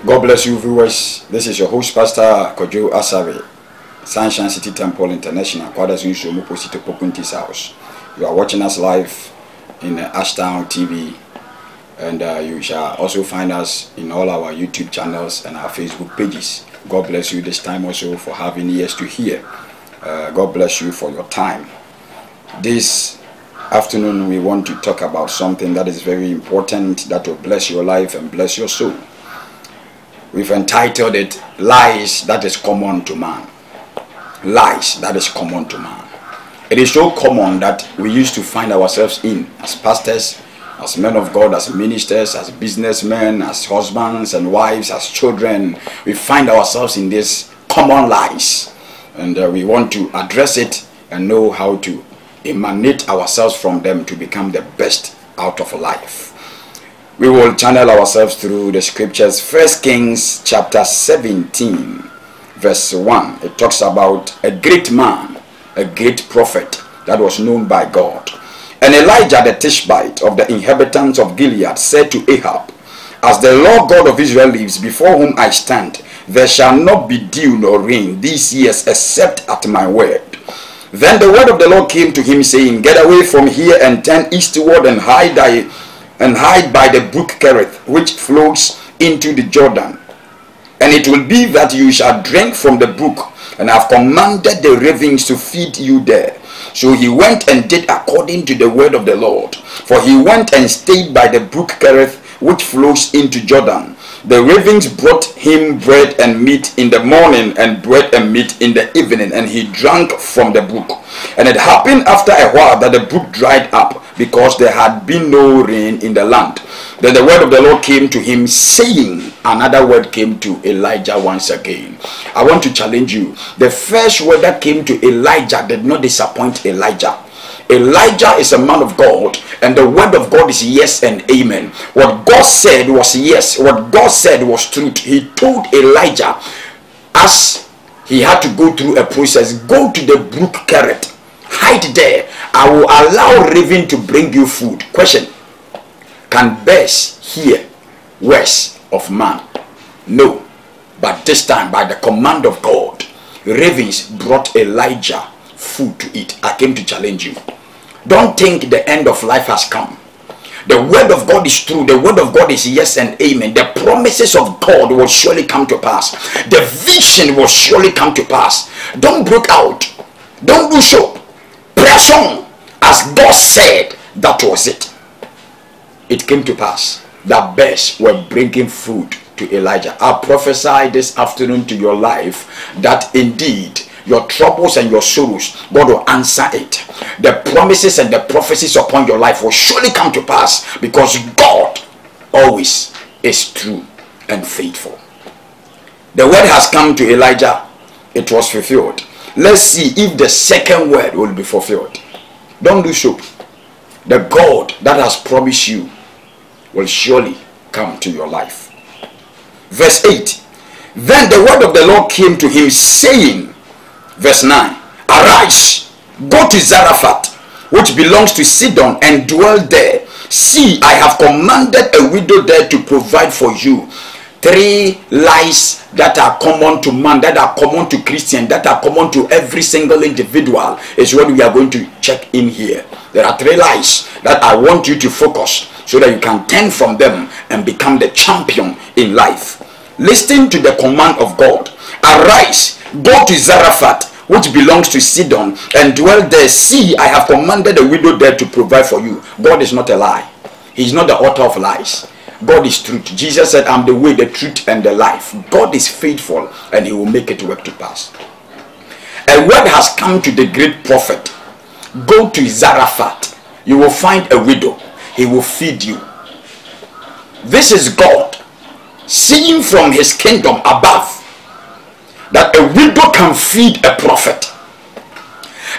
God bless you, viewers. This is your host, Pastor Kojo Asare, Sunshine City Temple International, Kwadas Unshomu Posito Pokunti's house. You are watching us live in Ashtown TV, and you shall also find us in all our YouTube channels and our Facebook pages. God bless you this time also for having ears to hear. God bless you for your time. This afternoon we want to talk about something that is very important, that will bless your life and bless your soul. We've entitled it, Lies That Is Common to Man. Lies that is common to man. It is so common that we used to find ourselves in as pastors, as men of God, as ministers, as businessmen, as husbands and wives, as children. We find ourselves in these common lies, and we want to address it and know how to emanate ourselves from them to become the best out of life. We will channel ourselves through the scriptures. 1 Kings chapter 17 verse 1. It talks about a great man, a great prophet that was known by God. And Elijah the Tishbite of the inhabitants of Gilead said to Ahab, As the Lord God of Israel lives, before whom I stand, there shall not be dew nor rain these years except at my word. Then the word of the Lord came to him, saying, Get away from here and turn eastward and hide by the brook Kerith, which flows into the Jordan. And it will be that you shall drink from the brook, and I have commanded the ravens to feed you there. So he went and did according to the word of the Lord. For he went and stayed by the brook Kerith, which flows into Jordan. The ravens brought him bread and meat in the morning, and bread and meat in the evening, and he drank from the brook. And it happened after a while that the brook dried up, because there had been no rain in the land. Then the word of the Lord came to him, saying, another word came to Elijah once again. I want to challenge you. The first word that came to Elijah did not disappoint Elijah. Elijah is a man of God, and the word of God is yes and amen. What God said was yes. What God said was truth. He told Elijah, as he had to go through a process, go to the brook Kerith, hide there. I will allow raven to bring you food. Question: can bears hear words of man? No. But this time, by the command of God, ravens brought Elijah food to eat. I came to challenge you. Don't think the end of life has come. The word of God is true. The word of God is yes and amen. The promises of God will surely come to pass. The vision will surely come to pass. Don't break out. Don't do so. Press on. As God said, that was it. It came to pass that bears were bringing food to Elijah. I prophesy this afternoon to your life that indeed your troubles and your sorrows, God will answer it. The promises and the prophecies upon your life will surely come to pass, because God always is true and faithful. The word has come to Elijah. It was fulfilled. Let's see if the second word will be fulfilled. Don't do so. The God that has promised you will surely come to your life. Verse 8. Then the word of the Lord came to him, saying, verse 9, Arise, go to Zarephath, which belongs to Sidon, and dwell there. See, I have commanded a widow there to provide for you. 3 lies that are common to man, that are common to Christian, that are common to every single individual is what we are going to check in here. There are 3 lies that I want you to focus so that you can turn from them and become the champion in life. Listen to the command of God. Arise, go to Zarephath, which belongs to Sidon, and dwell there. See, I have commanded a widow there to provide for you. God is not a lie. He is not the author of lies. God is truth. Jesus said, I'm the way, the truth, and the life. God is faithful, and he will make it work to pass. A word has come to the great prophet. Go to Zarephath. You will find a widow. He will feed you. This is God seeing from his kingdom above that a widow can feed a prophet.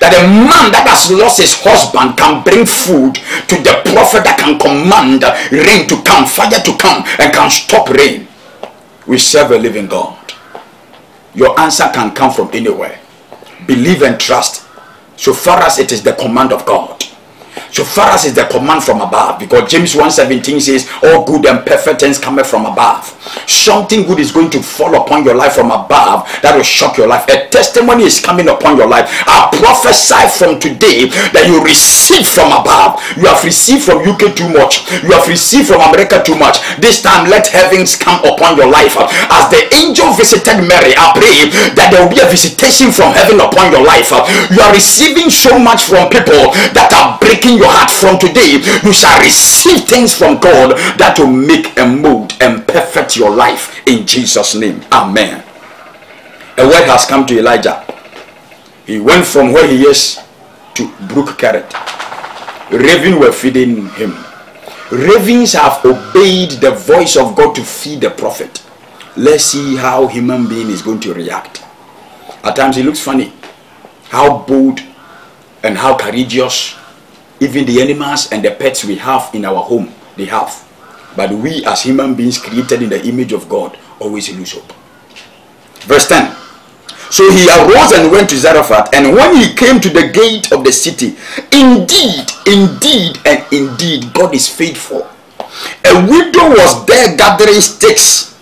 That a man that has lost his husband can bring food to the prophet that can command rain to come, fire to come, and can stop rain. We serve a living God. Your answer can come from anywhere. Believe and trust. So far as it is the command of God. So far as it's the command from above, because James 1:17 says, all good and perfect things come from above. Something good is going to fall upon your life from above that will shock your life. A testimony is coming upon your life. I prophesy from today that you receive from above. You have received from UK too much. You have received from America too much. This time let heavens come upon your life. As the angel visited Mary, I pray that there will be a visitation from heaven upon your life. You are receiving so much from people that are breaking your heart. From today you shall receive things from God that will make and mold and perfect your life in Jesus' name. Amen. A word has come to Elijah. He went from where he is to Brook Carrot. Ravens were feeding him. Ravens have obeyed the voice of God to feed the prophet. Let's see how human being is going to react. At times it looks funny how bold and how courageous even the animals and the pets we have in our home, they have. But we as human beings created in the image of God always lose hope. Verse 10. So he arose and went to Zarephath, and when he came to the gate of the city, indeed, and indeed, God is faithful. A widow was there gathering sticks,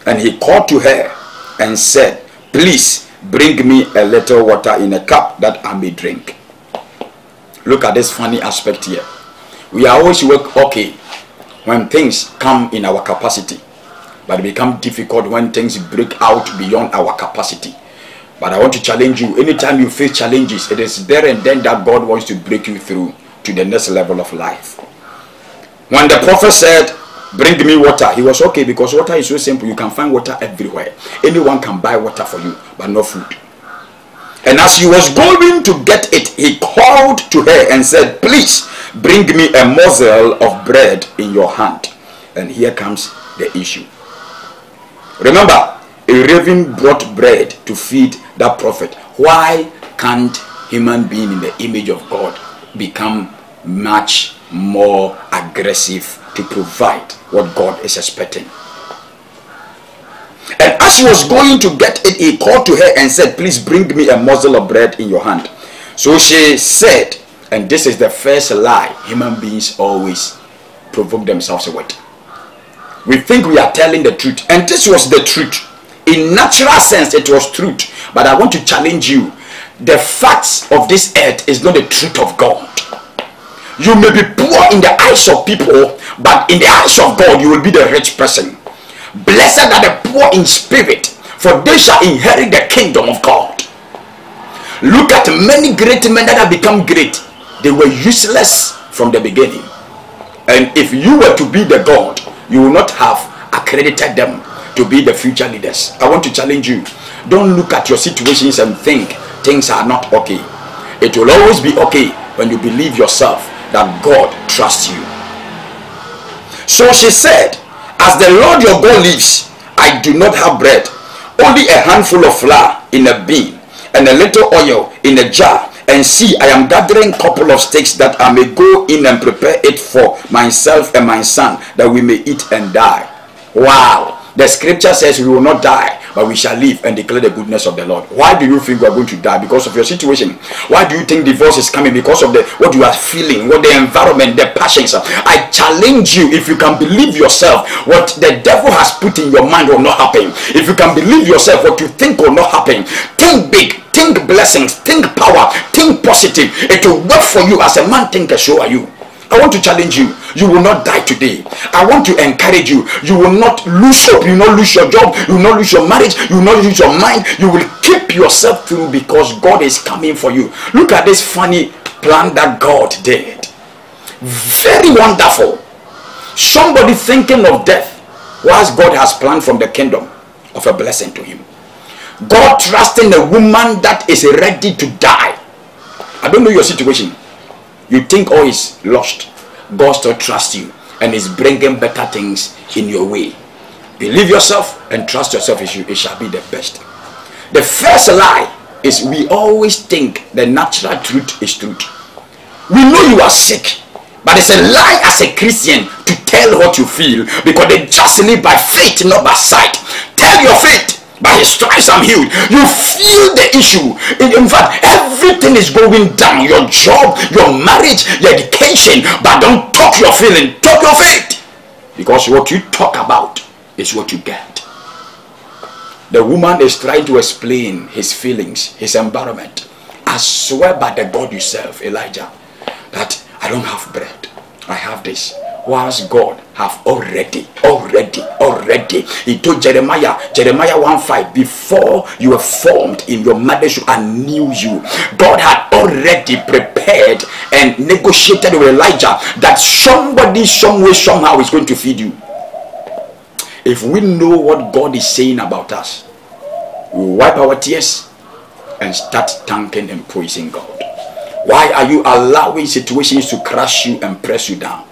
and he called to her and said, please bring me a little water in a cup that I may drink. Look at this funny aspect here. We are always okay when things come in our capacity, but it becomes difficult when things break out beyond our capacity. But I want to challenge you. Anytime you face challenges, it is there and then that God wants to break you through to the next level of life. When the prophet said, bring me water, he was okay, because water is so simple. You can find water everywhere. Anyone can buy water for you, but no food. And as he was going to get it, he called to her and said, please bring me a morsel of bread in your hand. And here comes the issue. Remember, a raven brought bread to feed that prophet. Why can't human being in the image of God become much more aggressive to provide what God is expecting? And as she was going to get it, he called to her and said, please bring me a morsel of bread in your hand. So she said, and this is the first lie human beings always provoke themselves with. We think we are telling the truth, and this was the truth. In natural sense, it was truth. But I want to challenge you. The facts of this earth is not the truth of God. You may be poor in the eyes of people, but in the eyes of God, you will be the rich person. Blessed are the poor in spirit, for they shall inherit the kingdom of God. Look at many great men that have become great. They were useless from the beginning. And if you were to be the God, you will not have accredited them to be the future leaders. I want to challenge you. Don't look at your situations and think things are not okay. It will always be okay when you believe yourself that God trusts you. So she said, as the Lord your God lives, I do not have bread, only a handful of flour in a bin and a little oil in a jar. And see, I am gathering a couple of sticks that I may go in and prepare it for myself and my son, that we may eat and die. Wow. The scripture says we will not die, but we shall live and declare the goodness of the Lord. Why do you think you are going to die? Because of your situation. Why do you think divorce is coming? Because of what you are feeling, what the environment, the passions. I challenge you, if you can believe yourself, what the devil has put in your mind will not happen. If you can believe yourself, what you think will not happen. Think big, think blessings, think power, think positive. It will work for you as a man thinker, so are you. I want to challenge you. You will not die today. I want to encourage you. You will not lose hope. You will not lose your job. You will not lose your marriage. You will not lose your mind. You will keep yourself through, because God is coming for you. Look at this funny plan that God did. Very wonderful. Somebody thinking of death, whilst God has planned from the kingdom of a blessing to him. God trusting a woman that is ready to die. I don't know your situation. You think all is lost. God still trusts you and is bringing better things in your way. Believe yourself and trust yourself. It shall be the best. The first lie is we always think the natural truth is truth. We know you are sick, but it's a lie as a Christian to tell what you feel, because they just live by faith, not by sight. Tell your faith, but his stripes I'm healed. You feel the issue. In fact, everything is going down. Your job, your marriage, your education. But don't talk your feeling. Talk your faith. Because what you talk about is what you get. The woman is trying to explain his feelings, his environment. I swear by the God you serve, Elijah, that I don't have bread. I have this. Whilst God have already. He told Jeremiah 1:5, before you were formed in your mother's womb, I knew you. God had already prepared and negotiated with Elijah that somebody, some way, somehow is going to feed you. If we know what God is saying about us, we will wipe our tears and start thanking and praising God. Why are you allowing situations to crush you and press you down?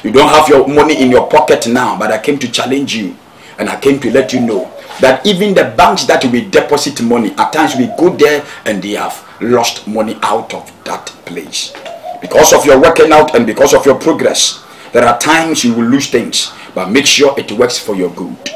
You don't have your money in your pocket now, but I came to challenge you, and I came to let you know that even the banks that we deposit money, at times we go there and they have lost money out of that place. Because of your working out and because of your progress, there are times you will lose things, but make sure it works for your good.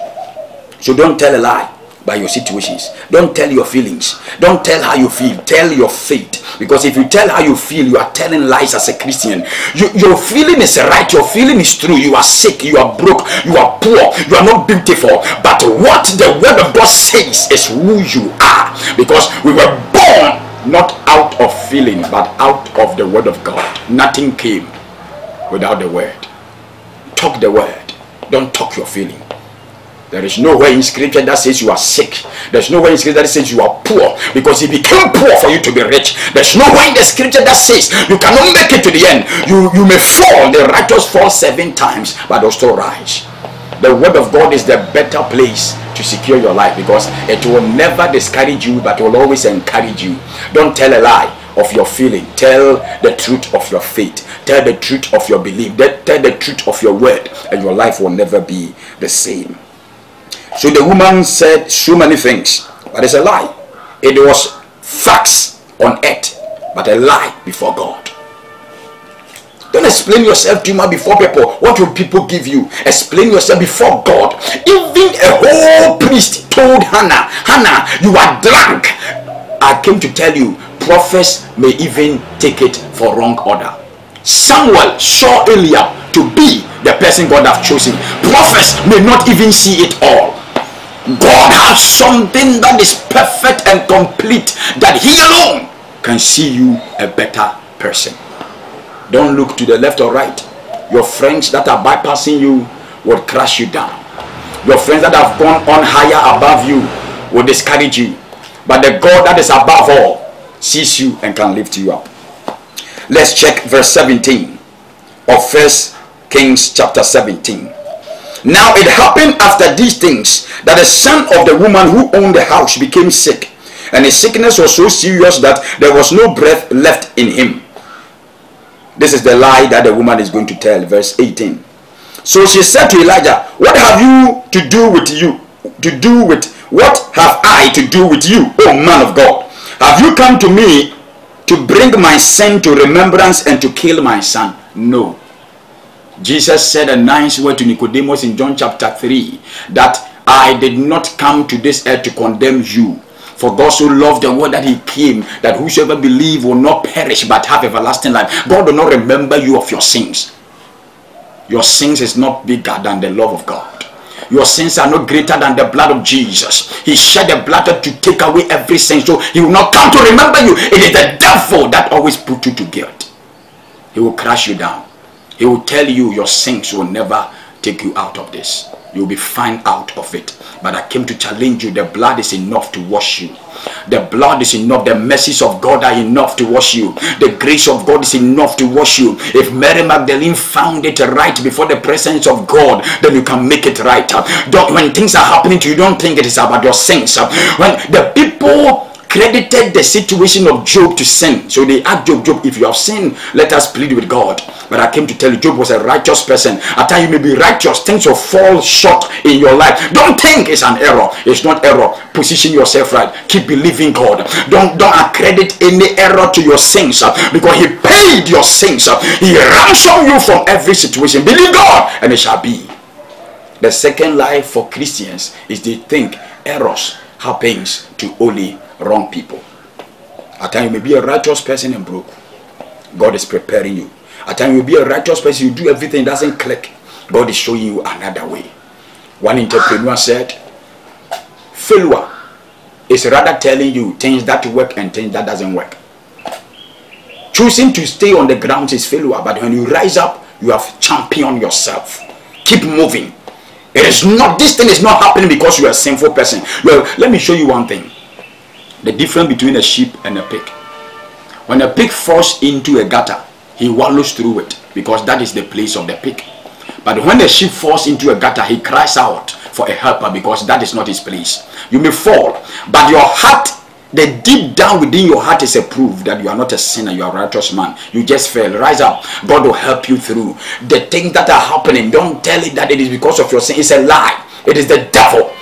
So don't tell a lie by your situations. Don't tell your feelings. Don't tell how you feel. Tell your faith. Because if you tell how you feel, you are telling lies as a Christian. Your feeling is right. Your feeling is true. You are sick. You are broke. You are poor. You are not beautiful. But what the word of God says is who you are. Because we were born not out of feeling, but out of the word of God. Nothing came without the word. Talk the word. Don't talk your feeling. There is nowhere in scripture that says you are sick. There's nowhere in scripture that says you are poor, because he became poor for you to be rich. There's nowhere in the scripture that says you cannot make it to the end. You may fall. The righteous fall 7 times, but they'll still rise. The word of God is the better place to secure your life, because it will never discourage you, but will always encourage you. Don't tell a lie of your feeling. Tell the truth of your faith. Tell the truth of your belief. Tell the truth of your word, and your life will never be the same. So the woman said so many things, but it's a lie. It was facts on earth, but a lie before God. Don't explain yourself too much before people. What will people give you? Explain yourself before God. Even a whole priest told Hannah, Hannah, you are drunk. I came to tell you, prophets may even take it for wrong order. Samuel saw Eliab to be the person God has chosen. Prophets may not even see it all. God has something that is perfect and complete, that he alone can see you a better person. Don't look to the left or right. Your friends that are bypassing you will crush you down. Your friends that have gone on higher above you will discourage you. But the God that is above all sees you and can lift you up. Let's check verse 17 of 1 Kings chapter 17. Now it happened after these things that the son of the woman who owned the house became sick, and his sickness was so serious that there was no breath left in him. This is the lie that the woman is going to tell. Verse 18. So she said to Elijah, what have you to do with you? What have I to do with you, O man of God? Have you come to me to bring my sin to remembrance and to kill my son? No. Jesus said a nice word to Nicodemus in John chapter 3, that I did not come to this earth to condemn you. For God so loved the world that he came, that whosoever believe will not perish but have everlasting life. God will not remember you of your sins. Your sins is not bigger than the love of God. Your sins are not greater than the blood of Jesus. He shed the blood to take away every sin, so he will not come to remember you. It is the devil that always puts you to guilt. He will crush you down. He will tell you your sins will never take you out of this. You will be fine out of it. But I came to challenge you. The blood is enough to wash you. The blood is enough. The mercies of God are enough to wash you. The grace of God is enough to wash you. If Mary Magdalene found it right before the presence of God, then you can make it right. When things are happening to you, don't think it is about your sins. When the people credited the situation of Job to sin, so they asked Job, if you have sinned, let us plead with God. But I came to tell you, Job was a righteous person. At times you may be righteous, things will fall short in your life. Don't think it's an error. It's not error. Position yourself right. Keep believing God. Don't accredit any error to your sins, because he paid your sins. He ransomed you from every situation. Believe God and it shall be. The second lie for Christians is they think errors happens to only wrong people. At times you may be a righteous person and broke. God is preparing you. At times you will be a righteous person, you do everything, doesn't click. God is showing you another way. One entrepreneur said, failure is rather telling you things that work and things that doesn't work. Choosing to stay on the ground is failure, but when you rise up, you have championed yourself. Keep moving. This thing is not happening because you are a sinful person. Well, let me show you one thing. The difference between a sheep and a pig. When a pig falls into a gutter, he wallows through it because that is the place of the pig. But when the sheep falls into a gutter, he cries out for a helper because that is not his place. You may fall, but your heart, the deep down within your heart is a proof that you are not a sinner, you are a righteous man. You just fell. Rise up. God will help you through. The things that are happening, don't tell it that it is because of your sin. It's a lie. It is the devil.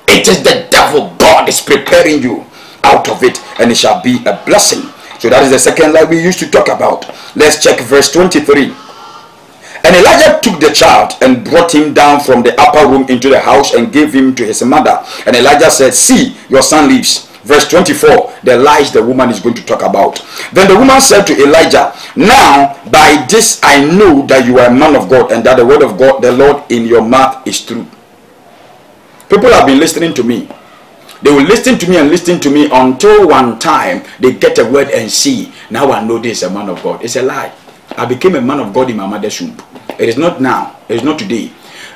It is the devil. God is preparing you out of it, and it shall be a blessing. So that is the second lie we used to talk about. Let's check verse 23. And Elijah took the child and brought him down from the upper room into the house and gave him to his mother. And Elijah said, see, your son lives. Verse 24, the lies the woman is going to talk about. Then the woman said to Elijah, now by this I know that you are a man of God, and that the word of God, the Lord in your mouth is true. People have been listening to me. They will listen to me and listen to me until one time they get a word and see, now I know this is a man of God. It's a lie. I became a man of God in my mother's womb. It is not now. It is not today.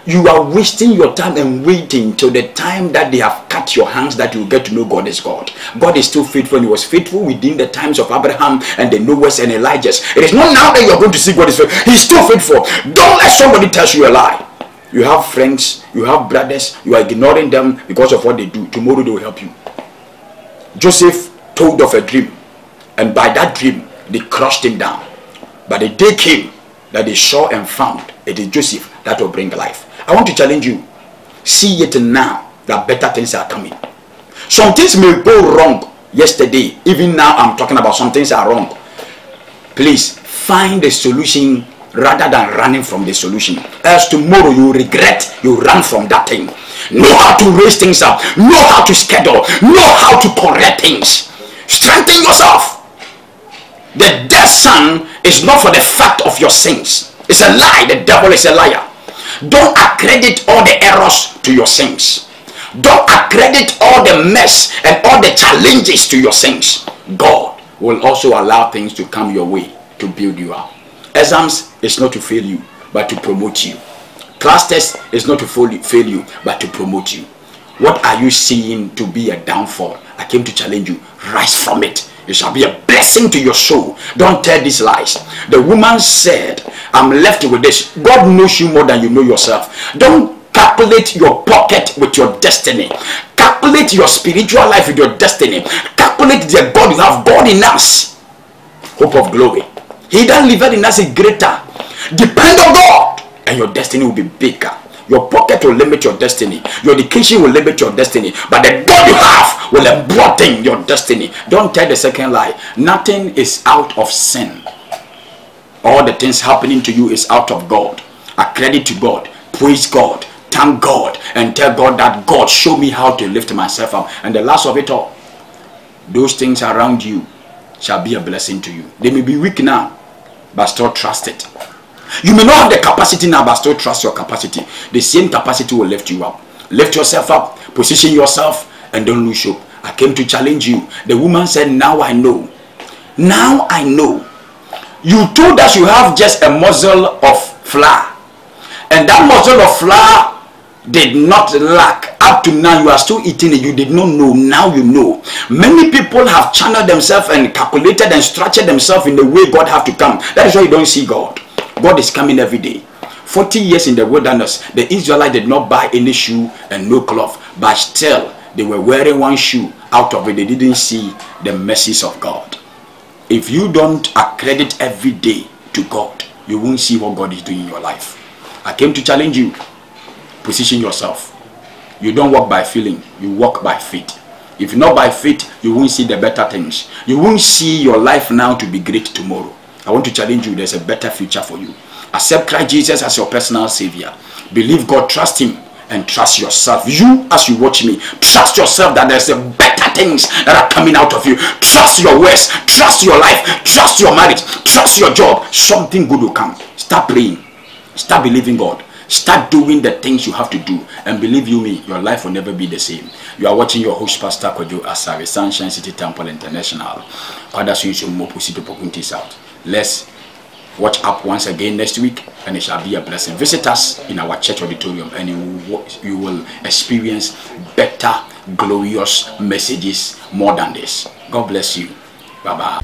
You are wasting your time and waiting till the time that they have cut your hands that you get to know God is God. God is still faithful, and he was faithful within the times of Abraham and the Noahs and Elijahs. It is not now that you are going to see God is faithful. He's still faithful. Don't let somebody tell you a lie. You have friends, you have brothers, you are ignoring them because of what they do. Tomorrow they will help you. Joseph told of a dream, and by that dream they crushed him down. But the day came that they saw and found it is Joseph that will bring life. I want to challenge you. See it now that better things are coming. Some things may go wrong yesterday. Even now I'm talking about some things are wrong. Please find the solution rather than running from the solution. Else tomorrow you regret you run from that thing. Know how to raise things up. Know how to schedule. Know how to correct things. Strengthen yourself. The dead son is not for the fact of your sins. It's a lie. The devil is a liar. Don't accredit all the errors to your sins. Don't accredit all the mess and all the challenges to your sins. God will also allow things to come your way to build you up. Exams is not to fail you, but to promote you. Class test is not to fail you, but to promote you. What are you seeing to be a downfall? I came to challenge you. Rise from it. It shall be a blessing to your soul. Don't tell these lies. The woman said, I'm left with this. God knows you more than you know yourself. Don't calculate your pocket with your destiny. Calculate your spiritual life with your destiny. Calculate the God you have. God in us. Hope of glory. He that liveth in us is greater. Depend on God, and your destiny will be bigger. Your pocket will limit your destiny. Your education will limit your destiny. But the God you have will embroaden your destiny. Don't tell the second lie. Nothing is out of sin. All the things happening to you is out of God. Accredit to God. Praise God. Thank God. And tell God that God, show me how to lift myself up. And the last of it all, those things around you shall be a blessing to you. They may be weak now, but still trust it. You may not have the capacity now, but still trust your capacity. The same capacity will lift you up. Lift yourself up, position yourself, and don't lose hope. I came to challenge you. The woman said, now I know. Now I know. You told us you have just a morsel of flour. And that morsel of flour did not lack. Up to now, you are still eating it. You did not know. Now you know. Many people have channeled themselves and calculated and structured themselves in the way God have to come. That is why you don't see God. God is coming every day. 40 years in the wilderness, the Israelites did not buy any shoe and no cloth, but still they were wearing one shoe. Out of it, they didn't see the mercies of God. If you don't accredit every day to God, you won't see what God is doing in your life. I came to challenge you. Position yourself. You don't walk by feeling, you walk by faith. If not by faith, you won't see the better things. You won't see your life now to be great tomorrow. I want to challenge you. There's a better future for you. Accept Christ Jesus as your personal savior. Believe God, trust him, and trust yourself. You, as you watch me, trust yourself that there's better things that are coming out of you. Trust your words, trust your life, trust your marriage, trust your job. Something good will come. Start praying, start believing God, start doing the things you have to do, and believe you me, your life will never be the same. You are watching your host, Pastor Kojo Asare, Sunshine City Temple International. Let's watch up once again next week, and it shall be a blessing. Visit us in our church auditorium, and you will experience better, glorious messages more than this. God bless you. Bye bye.